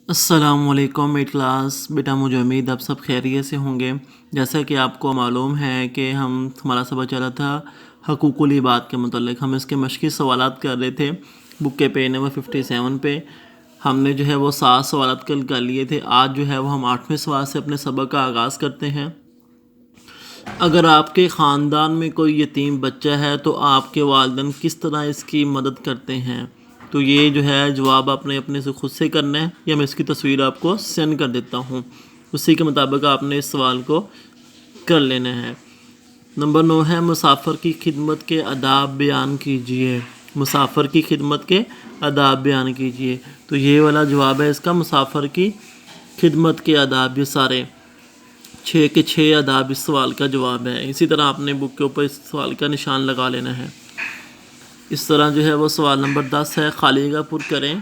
السلام علیکم meat class بیٹا، مجھے امید آپ سب خیریت سے ہوں گے۔ جیسا کہ آپ کو معلوم ہے کہ ہمارا سبق چلا تھا حقوق العباد کے متعلق۔ ہم اس کے مشقی سوالات کر رہے تھے بک کے پیج نمبر 57 پہ۔ ہم نے جو ہے وہ 7 سوالات کل کر لیے تھے۔ آج جو ہے وہ ہم 8ویں سوال سے اپنے سبق کا آغاز کرتے ہیں۔ اگر آپ کے خاندان میں کوئی یتیم بچہ ہے تو آپ کے والدین کس طرح اس کی مدد کرتے ہیں؟ تو یہ جو ہے جواب آپ نے اپنے سے خود سے کرنا ہے، یا میں اس کی تصویر آپ کو سینڈ کر دیتا ہوں، اسی کے مطابق آپ نے اس سوال کو کر لینا ہے۔ نمبر 9 ہے مسافر کی خدمت کے آداب بیان کیجیے۔ مسافر کی خدمت کے آداب بیان کیجیے، تو یہ والا جواب ہے اس کا، مسافر کی خدمت کے آداب۔ یہ سارے 6 کے 6 آداب اس سوال کا جواب ہے۔ اسی طرح آپ نے بک کے اوپر اس سوال کا نشان لگا لینا ہے۔ اس طرح جو ہے وہ سوال نمبر 10 ہے، خالی جگہ پر کریں۔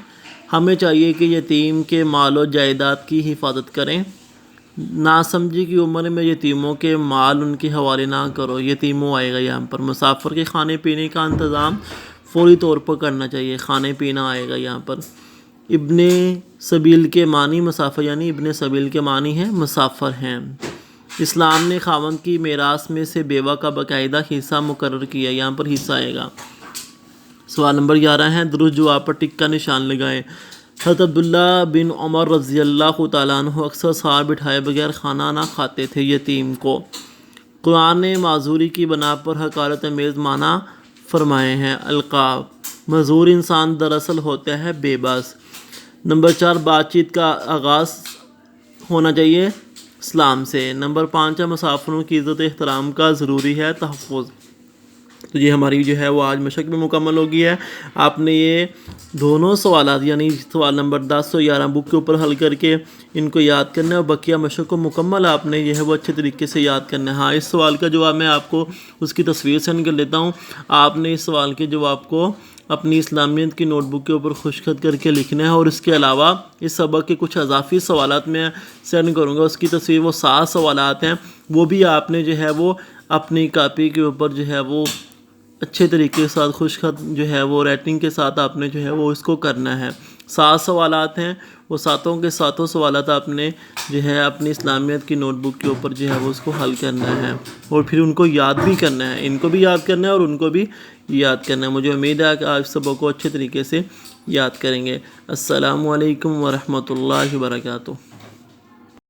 ہمیں چاہیے کہ یتیم کے مال و جائیداد کی حفاظت کریں۔ ناسمجھی کی عمر میں یتیموں کے مال ان کے حوالے نہ کرو۔ یتیموں آئے گا یہاں پر۔ مسافر کے کھانے پینے کا انتظام فوری طور پر کرنا چاہیے۔ کھانے پینا آئے گا یہاں پر۔ ابن سبیل کے معنی مسافر، یعنی ابن سبیل کے معنی ہیں مسافر ہیں۔ اسلام نے خاوند کی میراث میں سے بیوہ کا باقاعدہ حصہ مقرر کیا، یہاں پر حصہ آئے گا۔ سوال نمبر 11 ہے، درست جواب پر ٹک کا نشان لگائیں۔ حضرت عبداللہ بن عمر رضی اللہ تعالیٰ عنہ اکثر ساتھ بٹھائے بغیر کھانا نہ کھاتے تھے۔ یتیم کو قرآن نے معذوری کی بنا پر حقارت امیز معنی فرمائے ہیں۔ القاب، معذور انسان دراصل ہوتا ہے بے بس۔ نمبر 4، بات چیت کا آغاز ہونا چاہیے سلام سے۔ نمبر 5 ہے، مسافروں کی عزت و احترام کا ضروری ہے تحفظ۔ تو یہ ہماری جو ہے وہ آج مشق بھی مکمل ہو گئی ہے۔ آپ نے یہ دونوں سوالات، یعنی سوال نمبر 10 اور 11 بک کے اوپر حل کر کے ان کو یاد کرنا ہے، اور بقیہ مشق کو مکمل آپ نے جو ہے وہ اچھے طریقے سے یاد کرنا ہے۔ ہاں، اس سوال کا جواب میں آپ کو اس کی تصویر سینڈ کر دیتا ہوں۔ آپ نے اس سوال کے جواب کو اپنی اسلامیت کی نوٹ بک کے اوپر خشخط کر کے لکھنا ہے، اور اس کے علاوہ اس سبق کے کچھ اضافی سوالات میں سینڈ کروں گا، اس کی تصویر، وہ 7 سوالات ہیں، وہ بھی آپ نے جو ہے وہ اپنی کاپی کے اوپر جو ہے وہ اچھے طریقے کے ساتھ خشخط جو ہے وہ رائٹنگ کے ساتھ آپ نے جو ہے وہ اس کو کرنا ہے۔ 7 سوالات ہیں، وہ 7 کے 7 سوالات آپ نے جو ہے اپنی اسلامیت کی نوٹ بک کے اوپر جو ہے وہ اس کو حل کرنا ہے، اور پھر ان کو یاد بھی کرنا ہے۔ ان کو بھی یاد کرنا ہے اور ان کو بھی یاد کرنا ہے۔ مجھے امید ہے کہ آپ سبق کو اچھے طریقے سے یاد کریں گے۔ السلام علیکم ورحمۃ اللہ وبرکاتہ۔